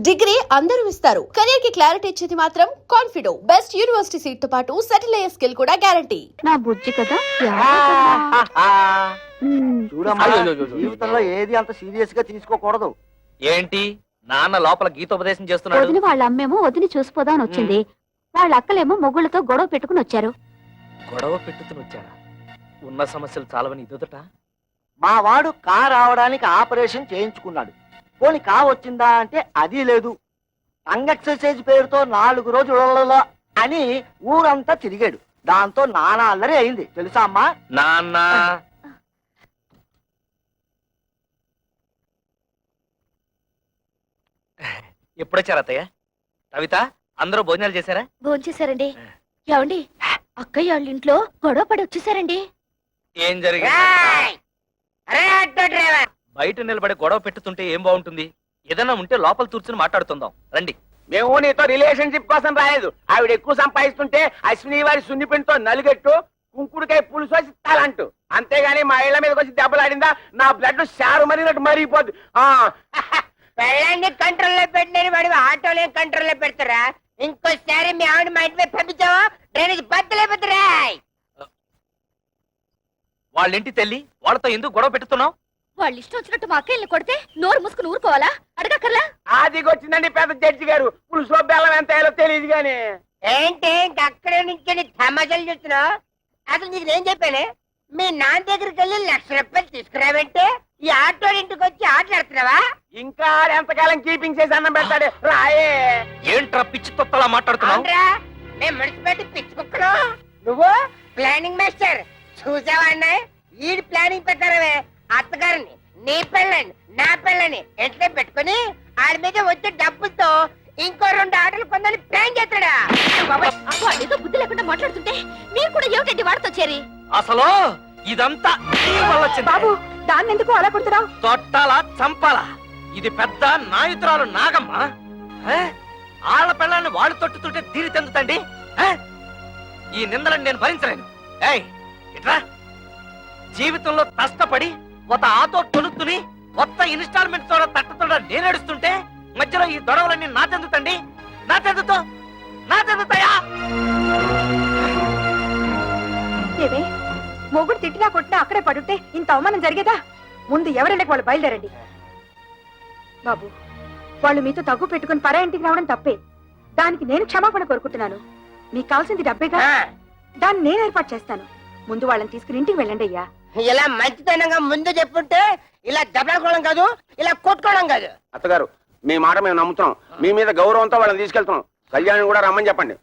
Degree అందరూ ఇస్తారు. Career కి క్లారిటీ ఇచ్చేది మాత్రం కాన్ఫిడో. బెస్ట్ యూనివర్సిటీ సీట్ తో పాటు సెటిల్ అయ్యే స్కిల్ కూడా గ్యారంటీ. నా బుజ్జి కదా చూడమ్మా, జీవితంలో ఏది అంత సీరియస్ గా తీసుకోకూడదు. ఏంటి నాన్న లోపల గీతోపదేశం చేస్తున్నాడు? వదిన వాళ్ళ అమ్మేమో వదిని చూసిపోదా అని వచ్చింది. వాళ్ళ అక్కలేమో మొగుళ్ళతో గొడవ పెట్టుకుని వచ్చారు. గొడవ పెట్టుకుని వచ్చారా? ఉన్న సమస్యలు చాలవని ఇదొదట. మా వాడు కా రావడానికి ఆపరేషన్ చేయించుకున్నాడు. పోనీ కా వచ్చిందా అంటే అది లేదు. టంగ్ ఎక్సర్సైజ్ పేరుతో 4 రోజులలో అని ఊరంతా తిరిగాడు. దాంతో నానా అల్లరి అయింది తెలుసా అమ్మా. నాన్న ఎప్పుడొచ్చారు అత్తయ్య? కవిత, అందరూ భోజనాలు చేశారా? భోంచేశారండి. ఏమండి, అక్కయ్య వాళ్ళ ఇంట్లో గొడవ పడి వచ్చేసారండి. ఏం జరిగింది? బయట నిలబడి గొడవ పెట్టుతుంటే ఏం బాగుంటుంది? ఏదైనా ఉంటే లోపల కూర్చుని మాట్లాడుతుందాం రండి. మేము నీతో రిలేషన్షిప్ కోసం రాలేదు. ఆవిడ ఎక్కువ సంపాదిస్తుంటే అశ్విని వారి సున్నిపిండితో నలుగెట్టు కుంకుడుకాయ పులుసు వచ్చి తాలంటూ, అంతేగాని మా ఇళ్ల మీదకి వచ్చి దెబ్బలాడిందా నా బ్లడ్ షారు మరినట్టు మరిగిపోద్ది. పెళ్ళాన్ని కంట్రోల్లో పెట్టిన వాడి ఆటోలే కంట్రోల్లో పెడతారా? ఇంకోసారి మీ ఆవిడ మా ఇంటి మీద పంపించావా డ్రైనేజ్ బద్దలేపోతారా? వాళ్ళింటి తెల్లి వాళ్ళతో ఎందుకు గొడవ పెట్టుతున్నావు? వాళ్ళు ఇష్టం వచ్చినట్టు మా అక్కయ్యని కొడితే నోరు మూసుకుని ఊరుకోవాలా? అడగక్కర్లా? ఆదిగొచ్చిందండి పెద్ద జడ్జి గారు. పులుసులో బెల్లం ఎంత వేయాలో తెలియదు గాని. ఏంటి అక్కడే నుంచి తమాషాలు చూస్తున్నావు? అసలు నీకు నేను చెప్పాను, మీ నాన్న దగ్గరికి వెళ్ళి 1,00,000 రూపాయలు తీసుకురావంటే ఈ ఆటో ఇంటికి వచ్చి ఆటలాడుతున్నావా? ఇంకా ఎంతకాలం కీపింగ్ చేసి అన్నం పెడతాడు రాయే. ఏంట్రా పిచ్చి తొత్తలా మాట్లాడుతున్నావు? అవునరా, మేము మున్సిపాలిటీ పిచ్చి కుక్కలు, నువ్వు ప్లానింగ్ మాస్టర్. చూసావా అన్నయ్య, ఈ ప్లానింగ్ ప్రకారమే అత్తగారిని, నీ పిల్లని, నా పిల్లని ఎంట్లో పెట్టుకుని ఆడి మీద వచ్చే డబ్బులతో ఇంకో 2 ఆటలు కొందని ప్లాన్ చేస్తాడా? ఏదో బుద్ధి లేకుండా మాట్లాడుతుంటే మీరు కూడా ఏమిటండి వాడితో చేరి? అసలు ఇదంతా నీ వల్ల వచ్చింది. బాబు, దాన్ని ఎందుకు అలా కొడుతున్నావు? తొట్టాలా చంపాలా? ఇది పెద్ద నాయుతురాలు నాగమ్మ. ఆళ్ళ పిల్లల్ని వాళ్ళు తొట్టుతుంటే తీరి తెందుతండి. ఈ నిందలను నేను భరించలేను. ఏయ్ ఇట్రా, జీవితంలో కష్టపడి ఒక ఆటో కొనుక్కుని కొత్త ఇన్స్టాల్మెంట్ తో తట్టుతుండ నేను ఏడుస్తుంటే మధ్యలో ఈ గొడవలన్నీ నా చెందుతండి. నా చెందుతాయా? ఏమే, మొగుడు తిట్టినా కొట్టినా అక్కడే పడుంటే ఇంత అవమానం జరిగేదా? ముందు ఎవరైనా వాళ్ళు బయలుదేరండి. బాబు, వాళ్ళు మీతో తగ్గు పెట్టుకుని పరా ఇంటికి రావడం తప్పే. దానికి నేను క్షమాపణ కోరుకుంటున్నాను. మీకు కావాల్సింది డబ్బేగా, దాన్ని నేను ఏర్పాటు చేస్తాను. ముందు వాళ్ళని తీసుకుని ఇంటికి వెళ్ళండి అయ్యా. ఇలా మంచితనంగా ముందు చెప్పుంటే ఇలా దెబ్బలాడుకోవడం కాదు, ఇలా కొట్టుకోవడం కాదు. అత్తగారు, మీ మాట మేము నమ్ముతున్నాం. మీ మీద గౌరవంతో వాళ్ళని తీసుకెళ్తున్నాం. కళ్యాణ్ కూడా రమ్మని చెప్పండి.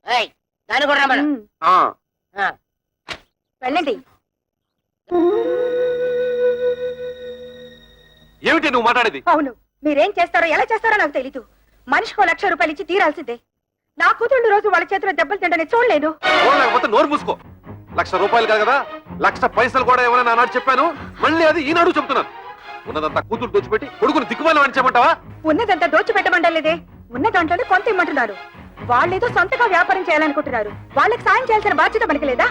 ఏయ్, దాన్ని కూడా రమ్మను. వెళ్ళండి. ఏమిటి నువ్వు మాట్లాడేది? అవును, మీరేం చేస్తారో ఎలా చేస్తారో నాకు తెలీదు. మనిషికో 1,00,000 రూపాయలు ఇచ్చి తీరాల్సిందే. నా కూతుళ్ళు రోజు వాళ్ళ చేతిలో దెబ్బలు తింటనే చూడలేదు. లేకపోతే నోరు మూసుకో. 1,00,000 రూపాయలు కాదు కదా, 1,00,000 పైసలు కూడా ఏమైనా నాడు చెప్పాను. మళ్ళీ అది ఈనాడు చెప్తున్నాను. ఉన్నదంతా కూతురు దోచిపెట్టి కొడుకుని దిక్కుమాలి అని చెప్పమంటావా? ఉన్నదంతా దోచిపెట్టమంటలేదే, ఉన్న దాంట్లోనే కొంత ఇమ్మంటున్నారు. వాళ్ళేదో సొంతగా వ్యాపారం చేయాలనుకుంటున్నారు. వాళ్ళకి సాయం చేయాల్సిన బాధ్యత మనకి లేదా?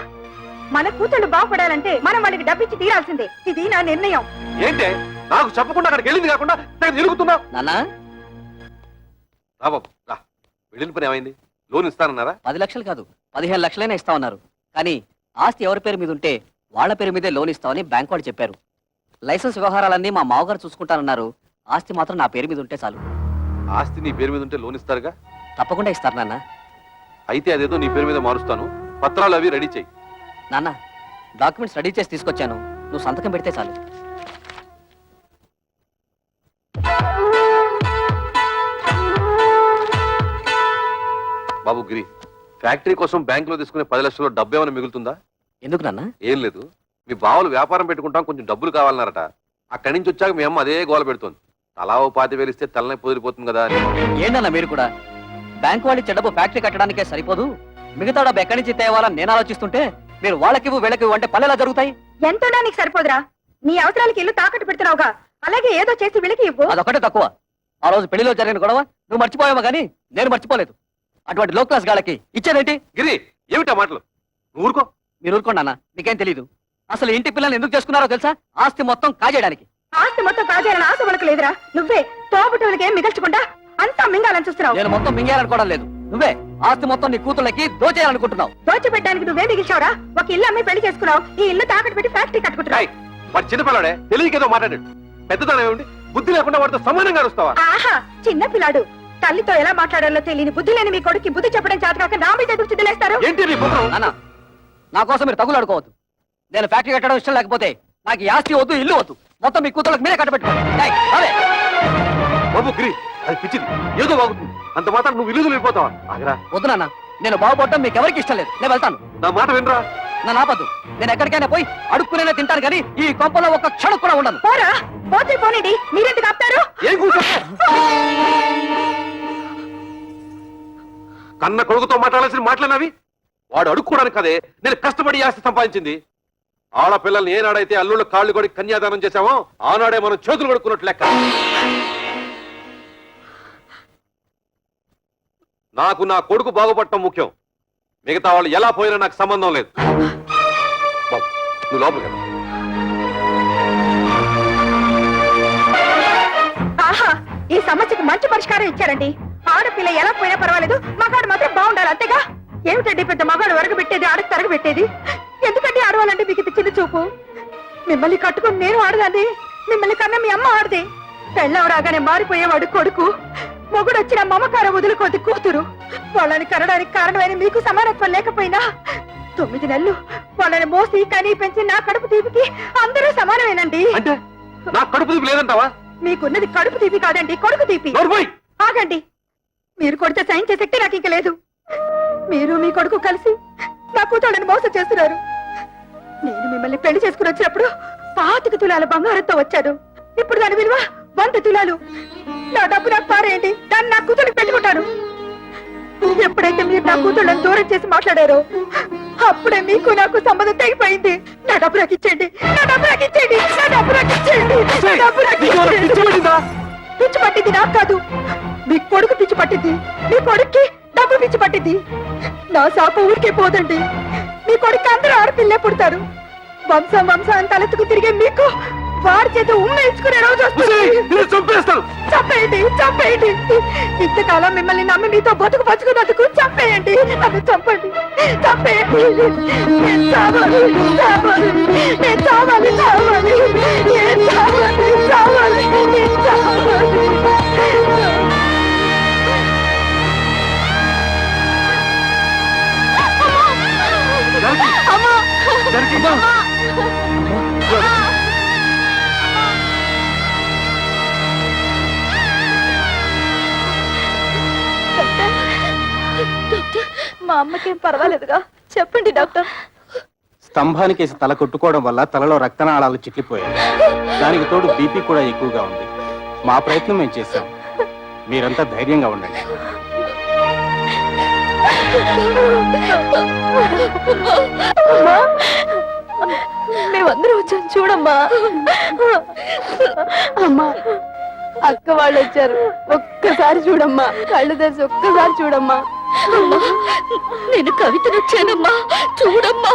మన కూతుళ్ళు బాగుపడాలంటే మనం వాళ్ళకి డబ్బిచ్చి తీరాల్సిందే. ఇది నా నిర్ణయం. ఏంటే నాకు చెప్పకుండా అక్కడికి వెళ్ళింది కాకుండా తిరుగుతున్నావు? నాన్నా రా బాబు రా. వెళ్ళిన పని ఏమైంది? లోన్ ఇస్తానన్నారా? 10 లక్షలు కాదు 15 లక్షలైనా ఇస్తా ఉన్నారు. కానీ ఆస్తి ఎవరి పేరు మీద ఉంటే వాళ్ళ పేరు మీదే లోన్ ఇస్తామని బ్యాంక్ వాళ్ళు చెప్పారు. లైసెన్స్ వ్యవహారాలన్నీ మా మామగారు చూసుకుంటానన్నారు. ఆస్తి మాత్రం నా పేరు మీద ఉంటే చాలు. ఆస్తి నీ పేరు మీద ఉంటే లోన్ ఇస్తారుగా? తప్పకుండా ఇస్తారు నాన్న. అయితే అదేదో నీ పేరు మీద మారుస్తాను. పత్రాలు అవి రెడీ చెయ్యి. నాన్న, డాక్యుమెంట్స్ రెడీ చేసి తీసుకొచ్చాను. నువ్వు సంతకం పెడితే చాలు. బాబు గిరి, ఫ్యాక్టరీ కోసం బ్యాంక్ లో తీసుకునే 10 లక్షల్లో డబ్బు ఏమైనా మిగులుతుందా? ఎందుకు నాన్న? ఏం లేదు, మీ బావలు వ్యాపారం పెట్టుకుంటాం, కొంచెం డబ్బులు కావాలన్నారట. అక్కడి నుంచి వచ్చాక మీ అమ్మ అదే గోల పెడుతోంది. తలా ఓ 25,000 ఇస్తే తలనే పొదిరిపోతుంది కదా అని. ఏంటన్నా మీరు కూడా? బ్యాంక్ వాళ్ళు ఇచ్చే డబ్బు ఫ్యాక్టరీ కట్టడానికే సరిపోదు, మిగతా డబ్బు ఎక్కడి నుంచి తేవాలని నేను ఆలోచిస్తుంటే మీరు వాళ్ళకివ్వు వీళ్ళకివ్వు అంటే పనులు ఎలా జరుగుతాయి? ఎంతోనా నీకు సరిపోదురా? నీ అవసరాలకి ఇల్లు తాకట్టు పెడుతున్నావుగా, అలాగే ఏదో చేసి వీళ్ళకి ఇవ్వు. అదొకటే తక్కువ. ఆ రోజు పెళ్లిలో జరిగిన గొడవ నువ్వు మర్చిపోయావా కానీ నేను మర్చిపోలేదు. అటువంటి లో క్లాస్ గాళ్ళకి ఇచ్చేదేంటి? గిరి, ఏమిటా మాటలు? నువ్వు ఊరుకో. మీరు ఊరుకోండి అన్న, మీకేం తెలీదు. అసలు ఇంటి పిల్లల్ని ఎందుకు చేసుకున్నారో తెలుసా? ఆస్తి మొత్తం కాజేయడానికి. ఆస్తి మొత్తం కాజేయాలని ఆశ మనకు లేదురా. నువ్వే తోబుట్టువులకి ఏం మిగల్చకుండా మిగిల్చావు? నేను మొత్తం మింగేయాలనుకోవడం లేదు, నువ్వే ఆస్తి మొత్తం నీ కూతుళ్ళకి దోచేయాలనుకుంటున్నావు. దోచిపెట్టడానికి నువ్వే మిగిల్చావురా? ఒక ఇల్లు అమ్మి పెళ్లి చేసుకున్నావు, ఈ ఇల్లు తాకట్టు పెట్టి ఫ్యాక్టరీ కట్టుకుంటున్నావు. ఏయ్, వాడు చిన్నపిల్లాడే, తెలియకేదో మాట్లాడాడు. పెద్దదానం ఏమిటి, బుద్ధి లేకుండా వాడితో సమానంగా అరుస్తావా? ఆహా, చిన్న పిల్లాడు. తల్లితో ఎలా మాట్లాడాలో తెలియని బుద్ధి లేని మీ కొడుకు బుద్ధి చెప్పడం చేతకాక నా మీద ఎదురు చిద్దలేస్తారు. ఏంటి నీ పుత్రం? నాన్న, నా కోసం మీరు తగులు ఆడుకోవద్దు. నేను ఫ్యాక్టరీ కట్టడం ఇష్టం లేకపోతే నాకు ఈ ఆస్తి వద్దు, ఇల్లు వద్దు, మొత్తం మీ కూతుళ్ళకి మీరే కట్టబెట్టుకోండి. ఏయ్, అవే. బాబు గిరి, అది పిచ్చిది, ఏదో బాగుతుంది. అంత మాత్రం నువ్వు ఇల్లు వెళ్ళిపోతావా? ఆగరా. వద్దు నాన్న, నేను బాగుపడటం మీకు ఎవరికి ఇష్టం లేదు. నేను వెళ్తాను. నా మాట వినరా? నా నాపద్దు, నేను ఎక్కడికైనా పోయి అడుక్కునే తింటాను కానీ ఈ కొంపలో ఒక్క క్షణం కూడా ఉండను. పోరా, పోతే పోనండి, మీరెందుకు ఆపుతారు? ఏం కూర్చో? కన్న కొడుకుతో మాట్లాడాల్సిన మాటలన్నవి. వాడు అడుక్కోవడానికి కదే నేను కష్టపడి ఆస్తి సంపాదించింది. ఆడపిల్లల్ని ఏనాడైతే అల్లుళ్ళ కాళ్ళు కొడి కన్యాదానం చేశామో ఆనాడే మనం చేతులు కొడుకున్నట్లు లెక్క. నాకు నా కొడుకు బాగుపడటం ముఖ్యం, మిగతా వాళ్ళు ఎలా పోయినా నాకు సంబంధం లేదు. బాబు, నువ్వు లోపలికి వెళ్ళు. ఆహా, ఈ సమస్యకు మంచి పరిష్కారం ఇచ్చారండి. ఆడపిల్ల ఎలా పోయినా పర్వాలేదు, మగాడు మాత్రం బాగుండాలి, అంతేగా? ఏమిటండి పెద్ద మగాడు వరగబెట్టేది, ఆడకు తరగబెట్టేది? ఎందుకంటే ఆడవాలంటే మీకు ఇది చిన్న చూపు? మిమ్మల్ని కట్టుకుని నేను ఆడదాన్ని, మిమ్మల్ని కన్నా మీ అమ్మ ఆడది. పెళ్ళం రాగానే మారిపోయేవాడు కొడుకు, మొగుడు వచ్చిన మమకారం వదులుకోది కూతురు. వాళ్ళని కనడానికి కారణమైన మీకు సమానత్వం లేకపోయినా 9 నెలలు వాళ్ళని మోసి కనీ పెంచి నా కడుపు తీపికి అందరూ సమానమేనండి. అంటే నా కడుపు తీపి లేదంటావా? మీకున్నది కడుపు తీపి కాదండి, కొడుకు తీపి. నోర్మోయ్! ఆగండి, మీరు కొడితే సహించే శక్తి నాకు ఇంక లేదు. మీరు మీ కొడుకు కలిసి నా కూతుళ్ళని మోసం చేస్తున్నారు. నేను మిమ్మల్ని పెళ్లి చేసుకుని వచ్చినప్పుడు 25 తులాల బంగారంతో వచ్చాను. ఇప్పుడు దాని విలువ 100 తులాలు. నా డబ్బు నాకు పారేయండి, దాన్ని నా కూతురికి పెట్టుకుంటాను. ఎప్పుడైతే మీరు నా కూతుళ్ళని దూరం చేసి మాట్లాడారో అప్పుడే మీకు నాకు సంబంధం తెగిపోయింది. నా డబ్బు నాకు ఇచ్చేయండి, నా డబ్బు నాకు ఇచ్చేయండి, నా డబ్బు నాకు ఇచ్చేయండి, నా డబ్బు నాకు ఇచ్చేయండి. పిచ్చి పట్టింది నాకు కాదు, మీ కొడుకు పిచ్చి పట్టింది. మీ కొడుక్కి డబ్బు పిచ్చి పట్టింది. నా శాప ఊరికే పోదండి. మీ కొడుకు అందరూ ఆడపిల్లే పుడతారు. వంశం వంశం తలెత్తుకు తిరిగే మీకు వారి చేత ఉమ్మ ఇచ్చుకునే రోజు వస్తుంది. చంపేస్తాను. చంపేయండి, చంపేయండి. ఇంతకాలం మిమ్మల్ని నమ్మి మీతో బతుకు బతుకున్నందుకు చంపేయండి, నన్ను చంపండి, చంపేయండి. నేను చావాలి, చావాలి, నేను చావాలి, చావాలి, నేను చావాలి, చావాలి, నేను చావాలి. మా అమ్మకేం పర్వాలేదుగా? చెప్పండి డాక్టర్. స్తంభానికేసి తల కొట్టుకోవడం వల్ల తలలో రక్తనాళాలు చిట్లిపోయాయి. దానికి తోడు బీపీ కూడా ఎక్కువగా ఉంది. మా ప్రయత్నం మేము చేశాం, మీరంతా ధైర్యంగా ఉండండి. మేమందరం వచ్చాం, చూడమ్మా. అమ్మా, అక్క వాళ్ళు వచ్చారు, ఒక్కసారి చూడమ్మా, కళ్ళు తెరిచి ఒక్కసారి చూడమ్మా. నేను కవితను వచ్చానమ్మా, చూడమ్మా.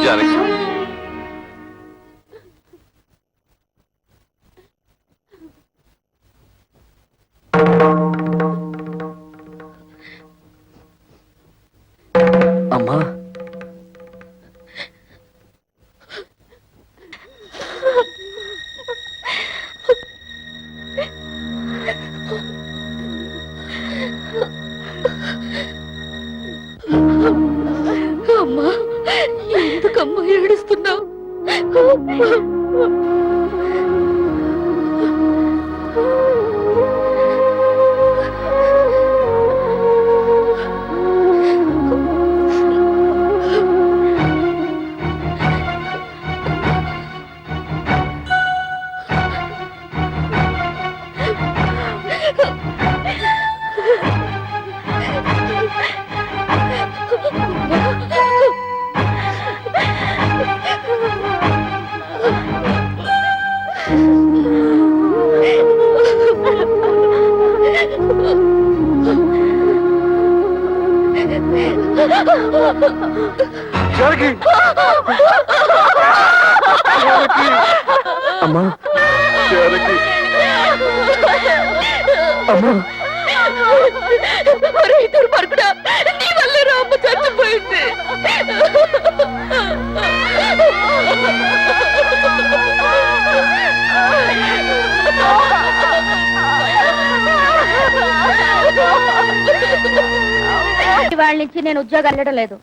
జానకి, అమ్మా, అమ్మా, ఎందుకమ్మా ఏడుస్తున్నావు? జానకి జానకి అమ్మా జానకి అమ్మా దుర్మార్గుడా, నీ వల్ల రామ్మ చచ్చిపోయింది. వాళ్ళ నుంచి నేను ఉద్యోగం వెళ్ళడం లేదు.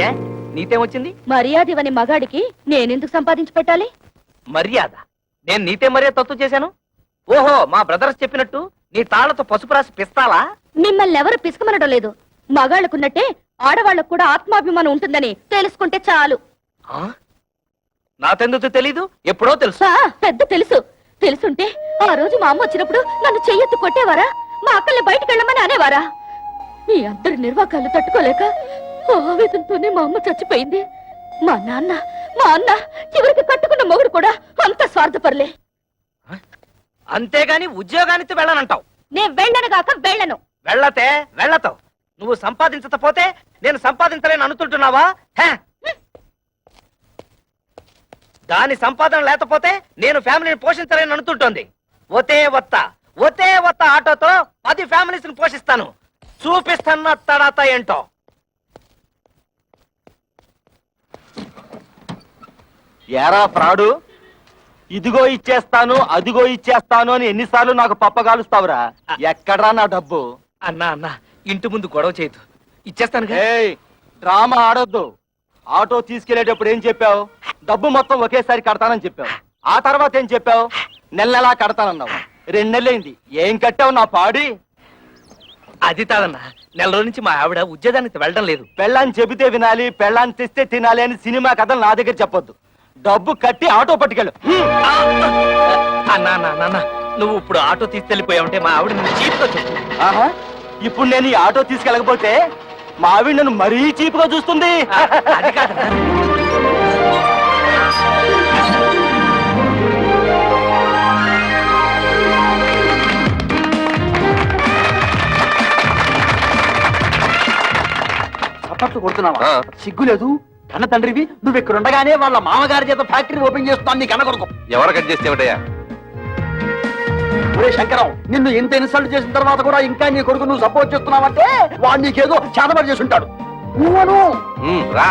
ఏ నీతేం వచ్చింది? మర్యాద ఇవ్వని మగాడికి నేనెందుకు సంపాదించి పెట్టాలి? మర్యాద? నేను నీతే మర్యాద తప్పు చేశాను? ఓహో, మా బ్రదర్స్ చెప్పినట్టు నీ తాళ్లతో పసుపు రాసి పిస్తాలా? మిమ్మల్ని ఎవరు పిసుకమనడం లేదు. మగాళ్ళకున్నట్టే ఆడవాళ్ళకు కూడా ఆత్మాభిమానం ఉంటుందని తెలుసుకుంటే చాలు. ఆ? నాకెందుకు తెలీదు? ఎప్పుడో తెలుసు. పెద్ద తెలుసు. తెలుసుంటే ఆ రోజు మా అమ్మ వచ్చినప్పుడు నన్ను చెయ్యెత్తు కొట్టేవారా? మా అక్కల్ని బయటికి వెళ్ళమని అనేవారా? మీ అందరి నిర్వాకాలు తట్టుకోలేక ఆవేదనతోనే మా అమ్మ చచ్చిపోయింది. మా అన్న చివరికి కట్టుకున్న మొగుడు కూడా అంత స్వార్థపరలే. అంతేగాని ఉద్యోగానికి వెళ్ళనంటావు? నేను వెళ్ళను గాక వెళ్ళను. వెళ్ళతే వెళ్ళతావు. నువ్వు సంపాదించకపోతే నేను సంపాదించలేను అనుకుంటున్నావా? హే? దాని సంపాదన లేకపోతే నేను ఫ్యామిలీని పోషించలేను అనుకుంటోంది. ఒతే వత్త ఆటోతో 10 ఫ్యామిలీస్ ని పోషిస్తాను. చూపిస్తున్న తడాత ఏంటో. ఎరా ఫ్రాడు, ఇదిగో ఇచ్చేస్తాను అదిగో ఇచ్చేస్తాను అని ఎన్నిసార్లు నాకు పప్పగాలుస్తావురా? ఎక్కడ్రా నా డబ్బు? అన్నా ఇంటి ముందు గొడవ చేయదు, ఇచ్చేస్తాను. ఏయ్, డ్రామా ఆడొద్దు. ఆటో తీసుకెళ్లేటప్పుడు ఏం చెప్పావు? డబ్బు మొత్తం ఒకేసారి కడతానని చెప్పావు. ఆ తర్వాత ఏం చెప్పావు? నెలలా కడతానన్నావు. 2 నెలలైంది, ఏం కట్టావు నా పాడి? అది కాదన్నా, నెల రోజు నుంచి మా ఆవిడ ఉద్యోగానికి వెళ్ళడం లేదు. పెళ్ళాన్ని చెబితే వినాలి, పెళ్ళాన్ని తెస్తే తినాలి అని సినిమా కథలు నా దగ్గర చెప్పొద్దు. డబ్బు కట్టి ఆటో పట్టుకెళ్ళు. అన్నా నువ్వు ఇప్పుడు ఆటో తీసుకెళ్లిపోయావుంటే మా ఆవిడ నువ్వు చీప్గా చెప్పు. ఆహా, ఇప్పుడు నేను ఈ ఆటో తీసుకెళ్ళకపోతే మా ఆవిడ నన్ను మరీ చీప్గా చూస్తుంది. అది కాదన్నా. చప్పట్లు కొడుతున్నావా? సిగ్గులేదు? కన్న తండ్రివి నువ్వు ఇక్కడ ఉండగానే వాళ్ళ మామగారి చేత ఫ్యాక్టరీ ఓపెన్ చేస్తున్నాను నీ కన్న కొడుకు. ఎవరు కట్ చేస్తే ఏమిటయ్యా? ఒరే శంకరం, నిన్ను ఇంత ఇన్సల్ట్ చేసిన తర్వాత కూడా ఇంకా నీ కొడుకు నువ్వు సపోర్ట్ చేస్తున్నావంటే వాడు నీకేదో చేతబడి చేసి ఉంటాడు. నువ్వను రా